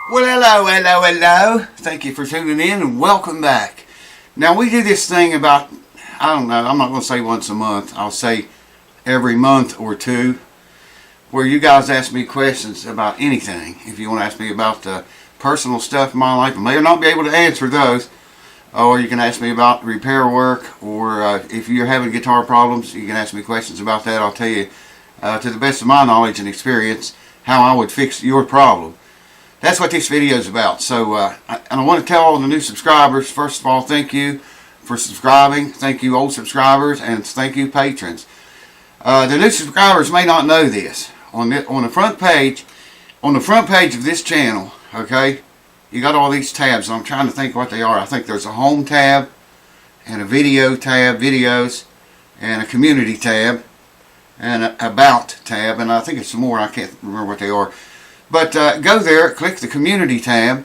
Well, hello. Thank you for tuning in and welcome back. Now, we do this thing about, I don't know, I'm not going to say once a month. I'll say every month or two, where you guys ask me questions about anything. If you want to ask me about the personal stuff in my life, I may or not be able to answer those. Or you can ask me about repair work, or if you're having guitar problems, you can ask me questions about that. I'll tell you, to the best of my knowledge and experience, how I would fix your problem. That's what this video is about. So I want to tell all the new subscribers, first of all, thank you for subscribing. Thank you old subscribers, and thank you patrons. The new subscribers may not know this. On the front page of this channel, okay, you got all these tabs. I'm trying to think what they are. I think there's a home tab and a video tab, videos, and a community tab, and a about tab, and I think it's some more. I can't remember what they are. But go there, click the community tab,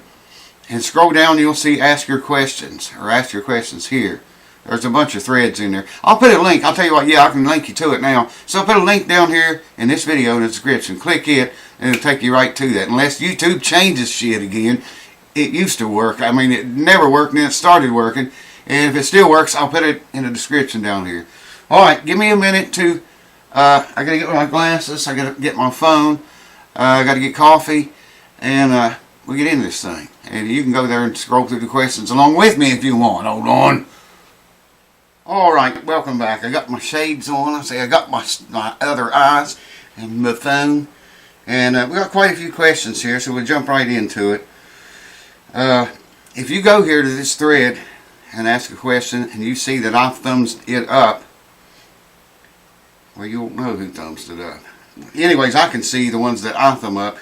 and scroll down. You'll see ask your questions, or ask your questions here. There's a bunch of threads in there. I'll put a link. I'll tell you what, yeah, I can link you to it now. So I'll put a link down here in this video in the description. Click it, and it'll take you right to that. Unless YouTube changes shit again. It used to work. I mean, it never worked, and then it started working. And if it still works, I'll put it in the description down here. Alright, give me a minute to, I gotta get my glasses, I gotta get my phone, I gotta get coffee, and we'll get into this thing. And you can go there and scroll through the questions along with me if you want. Hold on. Alright, welcome back. I got my shades on. I say I got my other eyes and my phone. And we got quite a few questions here, so we'll jump right into it. If you go here to this thread and ask a question and you see that I thumbs it up, well, you won't know who thumbs it up. Anyways, I can see the ones that I thumb up,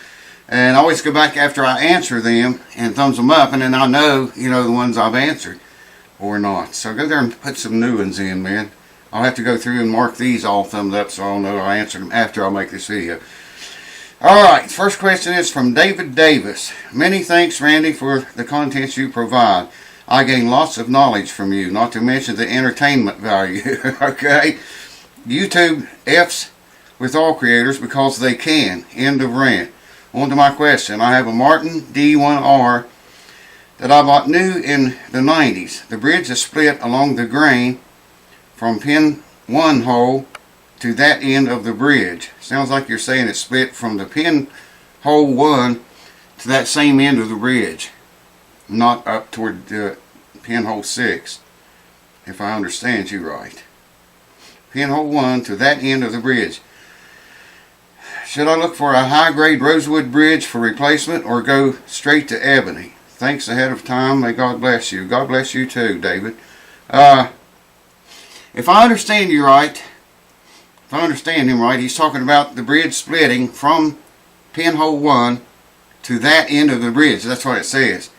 and I always go back after I answer them and thumbs them up, and then I know, you know, the ones I've answered or not. So go there and put some new ones in, man. I'll have to go through and mark these all thumbs up so I'll know I answered them after I make this video. Alright, first question is from David Davis. Many thanks, Randy, for the contents you provide. I gain lots of knowledge from you, not to mention the entertainment value. Okay? YouTube F's with all creators because they can. End of rant. On to my question. I have a Martin D1R that I bought new in the 90s. The bridge is split along the grain from pin 1 hole to that end of the bridge. Sounds like you're saying it's split from the pin hole 1 to that same end of the bridge, not up toward the pin hole 6, if I understand you right. Pin hole 1 to that end of the bridge. Should I look for a high-grade rosewood bridge for replacement or go straight to ebony? Thanks ahead of time. May God bless you. God bless you too, David. If I understand you right, if I understand him right, he's talking about the bridge splitting from pinhole 1 to that end of the bridge. That's what it says.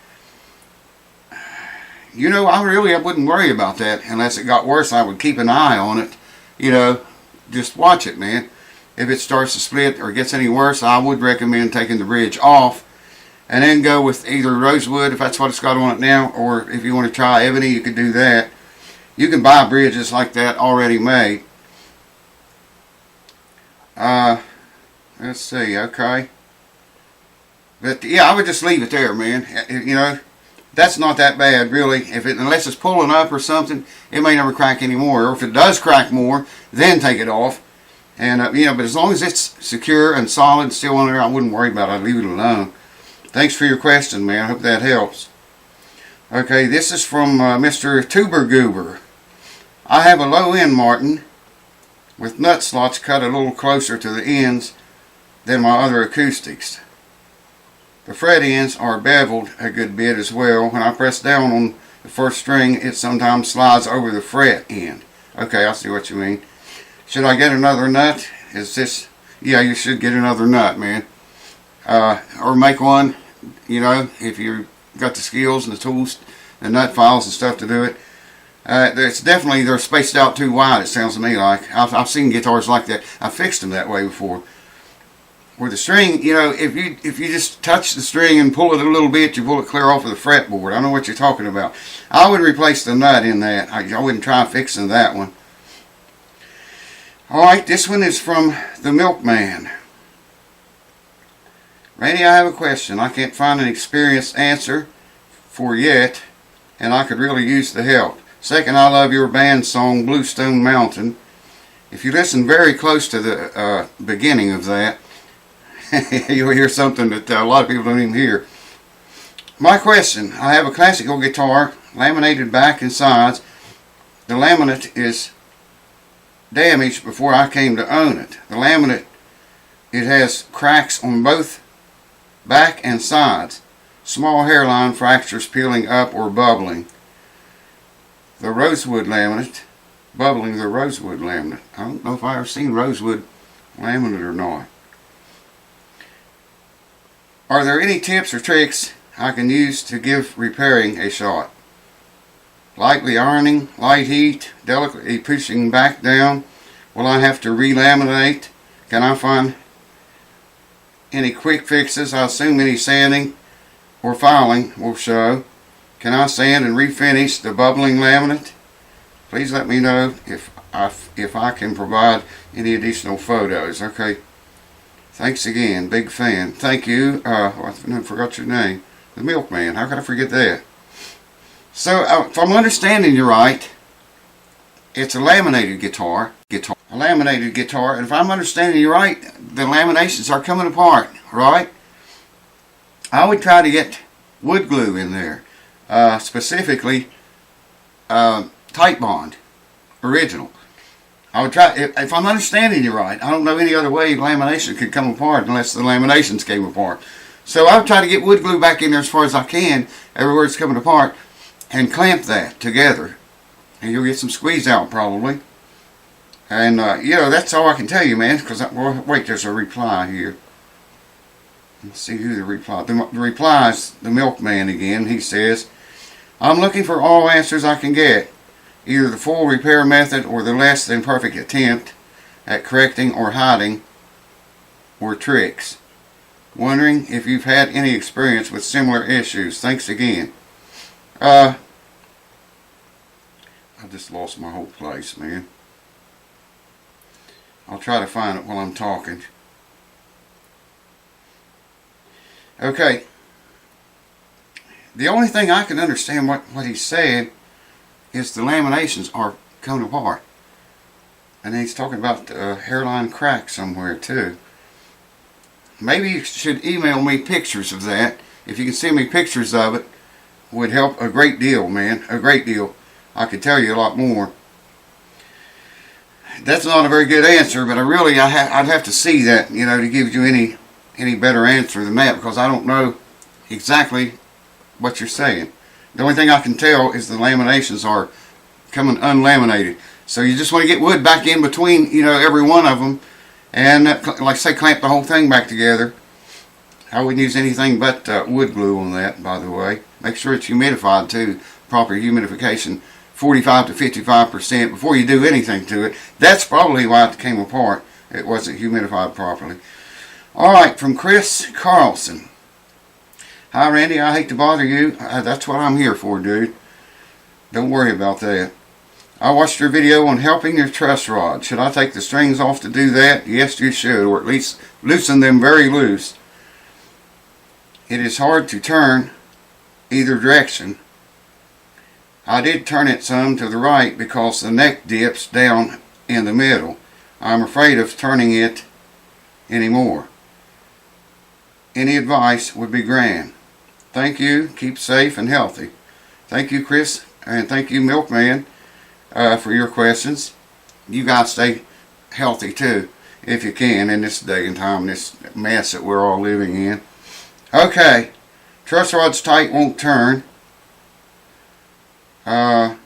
You know, I wouldn't worry about that unless it got worse. I would keep an eye on it. You know, just watch it, man. If it starts to split or gets any worse, I would recommend taking the bridge off and then go with either rosewood, if that's what it's got on it now, or if you want to try ebony, you could do that. You can buy bridges like that already made. Let's see, okay. But yeah, I would just leave it there, man. You know, that's not that bad, really. Unless it's pulling up or something, it may never crack anymore. Or if it does crack more, then take it off. And you know, but as long as it's secure and solid, still on there, I wouldn't worry about it. I'd leave it alone. Thanks for your question, man. I hope that helps. Okay, this is from Mr. Tuber Goober. I have a low end Martin with nut slots cut a little closer to the ends than my other acoustics. The fret ends are beveled a good bit as well. When I press down on the first string, it sometimes slides over the fret end. Okay, I see what you mean. Should I get another nut? Is this... Yeah, you should get another nut, man. Or make one, you know, if you've got the skills and the tools, the nut files and stuff to do it. It's definitely, they're spaced out too wide, it sounds to me like. I've seen guitars like that. I fixed them that way before. Where the string, you know, if you just touch the string and pull it a little bit, you pull it clear off of the fretboard. I know what you're talking about. I would replace the nut in that. I wouldn't try fixing that one. Alright, this one is from the Milkman. Randy, I have a question. I can't find an experienced answer for yet, and I could really use the help. Second, I love your band song, Bluestone Mountain. If you listen very close to the beginning of that, you'll hear something that a lot of people don't even hear. My question, I have a classical guitar, laminated back and sides. The laminate is damaged before I came to own it. The laminate, it has cracks on both back and sides. Small hairline fractures peeling up or bubbling. The rosewood laminate, bubbling the rosewood laminate. I don't know if I've ever seen rosewood laminate or not. Are there any tips or tricks I can use to give repairing a shot? Lightly ironing, light heat, delicately pushing back down. Will I have to relaminate? Can I find any quick fixes? I assume any sanding or filing will show. Can I sand and refinish the bubbling laminate? Please let me know if I can provide any additional photos. Okay. Thanks again. Big fan. Thank you. I forgot your name. The Milkman. How could I forget that? So, if I'm understanding you right, it's a laminated guitar. A laminated guitar. And if I'm understanding you right, the laminations are coming apart, right? I would try to get wood glue in there. Specifically, Tight Bond. Original. I would try, if I'm understanding you right, I don't know any other way lamination could come apart unless the laminations came apart. So I would try to get wood glue back in there as far as I can, everywhere it's coming apart, and clamp that together. And you'll get some squeeze out probably. And, you know, that's all I can tell you, man, because, well, wait, there's a reply here. Let's see who the reply. The reply is the Milkman again. He says, I'm looking for all answers I can get. Either the full repair method or the less than perfect attempt at correcting or hiding or tricks. Wondering if you've had any experience with similar issues. Thanks again. I just lost my whole place, man. I'll try to find it while I'm talking. Okay. The only thing I can understand what he's saying is the laminations are coming apart. And he's talking about hairline crack somewhere too. Maybe you should email me pictures of that. If you can send me pictures of it, would help a great deal, man. A great deal. I could tell you a lot more. That's not a very good answer, but I'd have to see that, you know, to give you any better answer than that, because I don't know exactly what you're saying. The only thing I can tell is the laminations are coming unlaminated. So you just want to get wood back in between, you know, every one of them, and like I say, clamp the whole thing back together. I wouldn't use anything but wood glue on that, by the way. Make sure it's humidified too, proper humidification, 45 to 55% before you do anything to it. That's probably why it came apart. It wasn't humidified properly. Alright, from Chris Carlson. Hi Randy, I hate to bother you. That's what I'm here for, dude. Don't worry about that. I watched your video on helping your truss rod. Should I take the strings off to do that? Yes, you should, or at least loosen them very loose. It is hard to turn either direction. I did turn it some to the right because the neck dips down in the middle. I'm afraid of turning it anymore. Any advice would be grand. Thank you. Keep safe and healthy. Thank you, Chris, and thank you, Milkman, for your questions. You guys stay healthy too, if you can, in this day and time, this mess that we're all living in. Okay, truss rod's tight, won't turn. I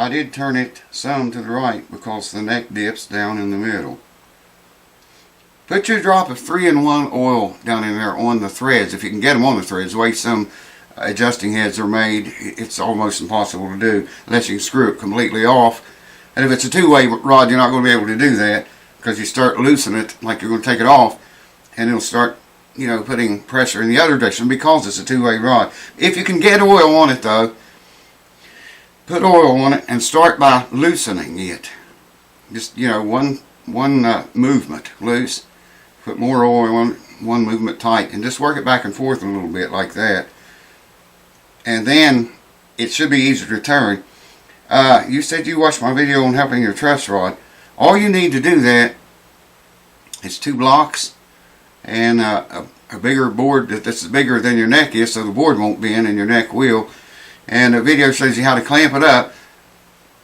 did turn it some to the right because the neck dips down in the middle. Put your drop of 3-in-1 oil down in there on the threads, if you can get them on the threads. The way some adjusting heads are made, it's almost impossible to do unless you can screw it completely off. And if it's a two-way rod, you're not going to be able to do that because you start loosening it like you're going to take it off, and it'll start, you know, putting pressure in the other direction because it's a two-way rod. If you can get oil on it though, put oil on it and start by loosening it. Just, you know, one movement loose. Put more oil on it, one movement tight, and just work it back and forth a little bit like that. And then it should be easier to turn. You said you watched my video on helping your truss rod. All you need to do that is 2 blocks and a bigger board that's bigger than your neck is, so the board won't bend and your neck will. And the video shows you how to clamp it up,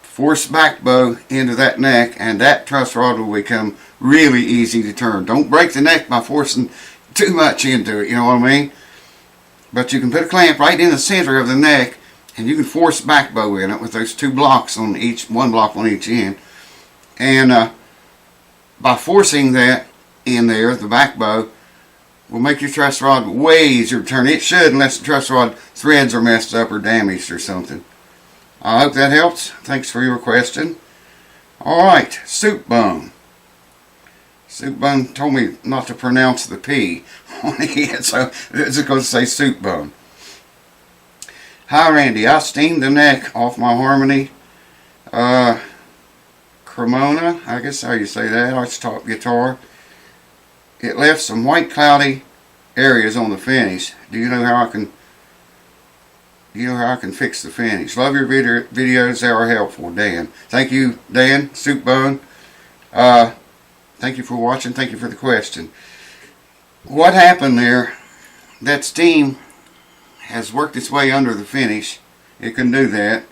force back bow into that neck, and that truss rod will become really easy to turn. Don't break the neck by forcing too much into it, you know what I mean? But you can put a clamp right in the center of the neck, and you can force back bow in it with those 2 blocks on each, 1 block on each end. And by forcing that in there, the back bow will make your truss rod way easier to turn. It should, unless the truss rod threads are messed up or damaged or something. I hope that helps. Thanks for your question. Alright, soup bone. Soup bone told me not to pronounce the P on it, so it's going to say soup bone. Hi Randy, I steamed the neck off my Harmony Cremona, I guess how you say that, archtop guitar. It left some white cloudy areas on the finish. Do you know how I can fix the finish? Love your videos, they are helpful. Dan. Thank you, Dan, Soup Bone. Thank you for watching, thank you for the question. What happened there, that steam has worked its way under the finish. It can do that,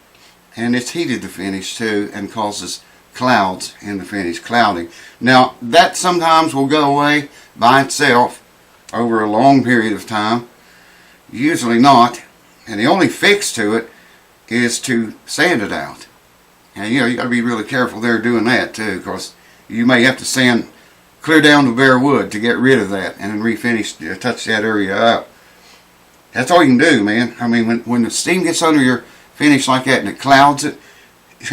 and it's heated the finish too and causes clouds in the finish, clouding. Now that sometimes will go away by itself over a long period of time, usually not, and the only fix to it is to sand it out. And you know, you got to be really careful there doing that too, because you may have to sand clear down the bare wood to get rid of that and then refinish, touch that area up. That's all you can do, man. I mean, when the steam gets under your finish like that and it clouds it,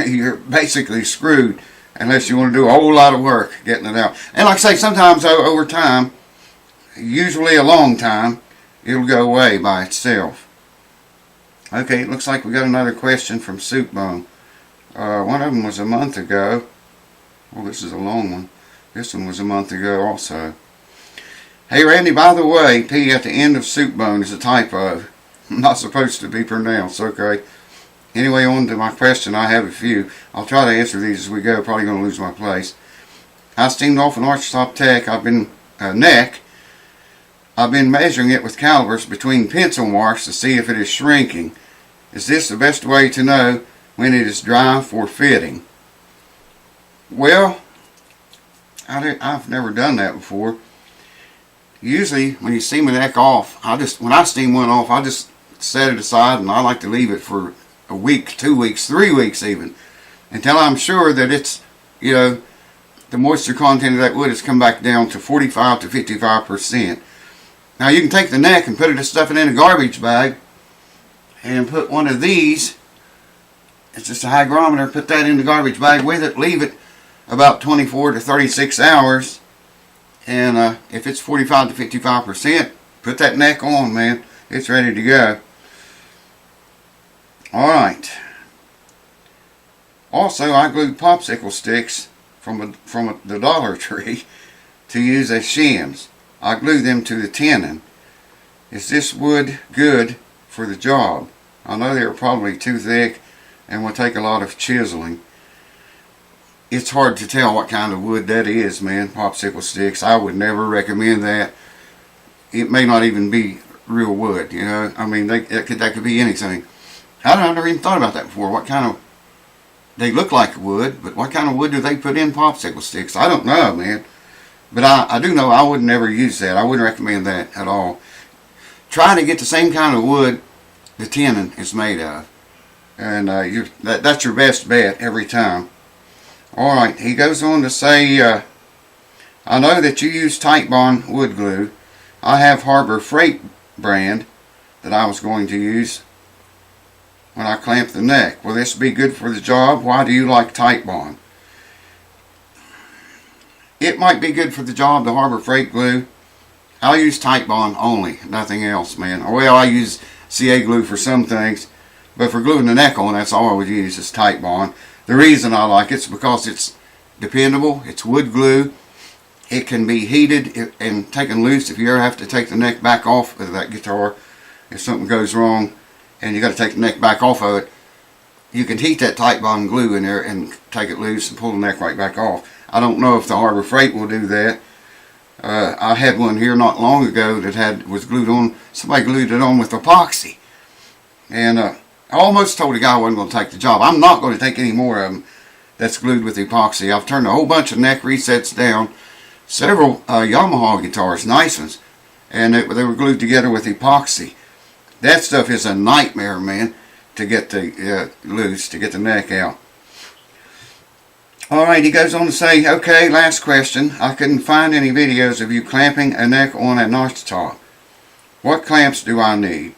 you're basically screwed unless you want to do a whole lot of work getting it out. And like I say, sometimes over time, usually a long time, it'll go away by itself. Okay, it looks like we got another question from Soup Bone. One of them was a month ago. Oh, this is a long one. This one was a month ago also. Hey Randy, by the way, P at the end of Soup Bone is a typo. Not supposed to be pronounced, okay? Anyway, on to my question. I have a few. I'll try to answer these as we go. Probably going to lose my place. I steamed off an archtop tech. Neck. I've been measuring it with calipers between pencil marks to see if it is shrinking. Is this the best way to know when it is dry for fitting? Well, I've never done that before. Usually, when you steam a neck off, when I steam one off, I just set it aside, and I like to leave it for a week, 2 weeks, 3 weeks even, until I'm sure that it's, you know, the moisture content of that wood has come back down to 45 to 55%. Now you can take the neck and put it, stuff it in a garbage bag, and put one of these, it's just a hygrometer, put that in the garbage bag with it, leave it about 24 to 36 hours, and if it's 45 to 55%, put that neck on, man, it's ready to go. Alright. Also, I glued popsicle sticks from the Dollar Tree to use as shims. I glued them to the tenon. Is this wood good for the job? I know they're probably too thick and will take a lot of chiseling. It's hard to tell what kind of wood that is, man, popsicle sticks. I would never recommend that. It may not even be real wood, you know. I mean, that could be anything. I've never even thought about that before. What kind of, they look like wood, but what kind of wood do they put in popsicle sticks? I don't know, man. But I do know I would never use that. I wouldn't recommend that at all. Try to get the same kind of wood the tenon is made of. And that's your best bet every time. Alright, he goes on to say, I know that you use Titebond wood glue. I have Harbor Freight brand that I was going to use when I clamp the neck. Will this be good for the job? Why do you like Titebond? It might be good for the job, the Harbor Freight glue. I'll use Titebond only, nothing else, man. Well, I use CA glue for some things, but for gluing the neck on, that's all I would use is Titebond. The reason I like it is because it's dependable, it's wood glue, It can be heated and taken loose if you ever have to take the neck back off of that guitar. If something goes wrong and you got to take the neck back off of it, you can heat that Titebond glue in there and take it loose and pull the neck right back off. I don't know if the Harbor Freight will do that. I had one here not long ago that was glued on. Somebody glued it on with epoxy, and I almost told the guy I wasn't going to take the job. I'm not going to take any more of them that's glued with epoxy. I've turned a whole bunch of neck resets down, several Yamaha guitars, nice ones, and they were glued together with epoxy. That stuff is a nightmare, man, to get loose, to get the neck out. Alright, he goes on to say, okay, last question. I couldn't find any videos of you clamping a neck on a notch top. What clamps do I need?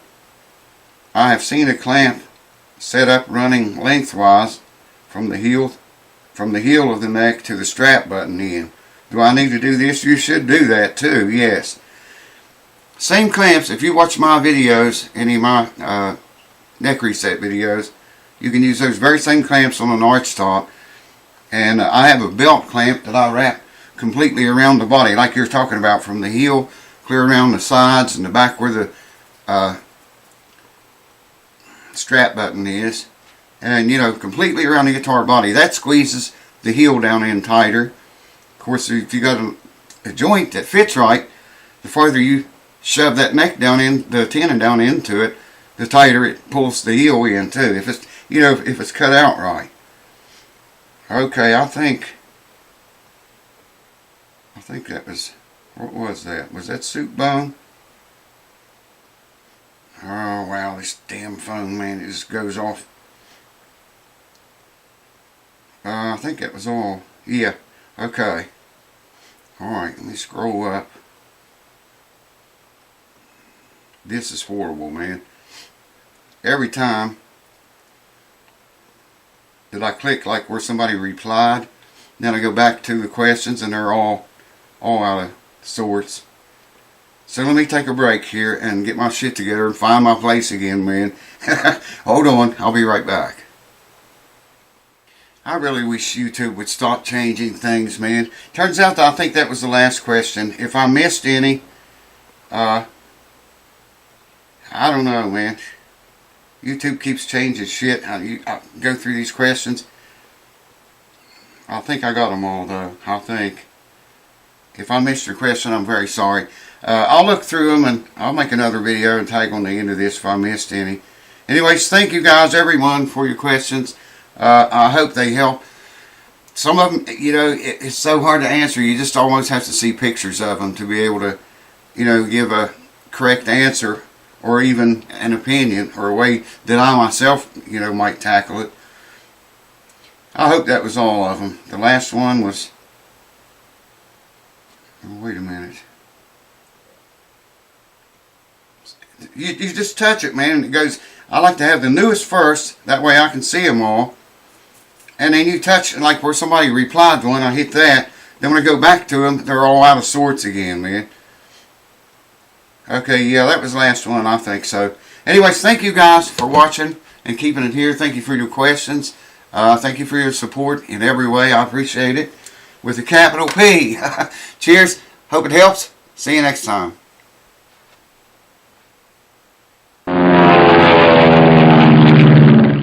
I have seen a clamp set up running lengthwise from the heel of the neck to the strap button end. Do I need to do this? You should do that too, yes. Same clamps. If you watch my videos, any of my neck reset videos, you can use those very same clamps on an arch top. And I have a belt clamp that I wrap completely around the body, like you're talking about, from the heel clear around the sides and the back where the strap button is, and you know, completely around the guitar body. That squeezes the heel down in tighter. Of course, if you got a joint that fits right, the farther you shove that neck down in, the tenon down into it, the tighter it pulls the heel in too. If it's, you know, if it's cut out right. Okay, I think that was, what was that? Was that soup bone? Oh wow, this damn phone, man, it just goes off. I think that was all. Yeah, okay. Alright, let me scroll up. This is horrible, man. Every time that I click like where somebody replied, then I go back to the questions and they're all out of sorts. So let me take a break here and get my shit together and find my place again, man. Hold on, I'll be right back. I really wish YouTube would stop changing things, man. Turns out that I think that was the last question. If I missed any, I don't know, man. YouTube keeps changing shit. I go through these questions. I think I got them all, though. I think. If I missed your question, I'm very sorry. I'll look through them and I'll make another video and tag on the end of this if I missed any. Anyways, thank you guys, everyone, for your questions. I hope they help. Some of them, you know, it's so hard to answer. You just almost have to see pictures of them to be able to, you know, give a correct answer, or even an opinion, or a way that I myself, you know, might tackle it. I hope that was all of them. The last one was, oh, wait a minute. You just touch it, man, and it goes, I like to have the newest first, that way I can see them all. And then you touch, like where somebody replied to one, I hit that. Then when I go back to them, they're all out of sorts again, man. Okay, yeah, that was the last one, I think so. Anyways, thank you guys for watching and keeping it here. Thank you for your questions. Thank you for your support in every way. I appreciate it. With a capital P. Cheers. Hope it helps. See you next time.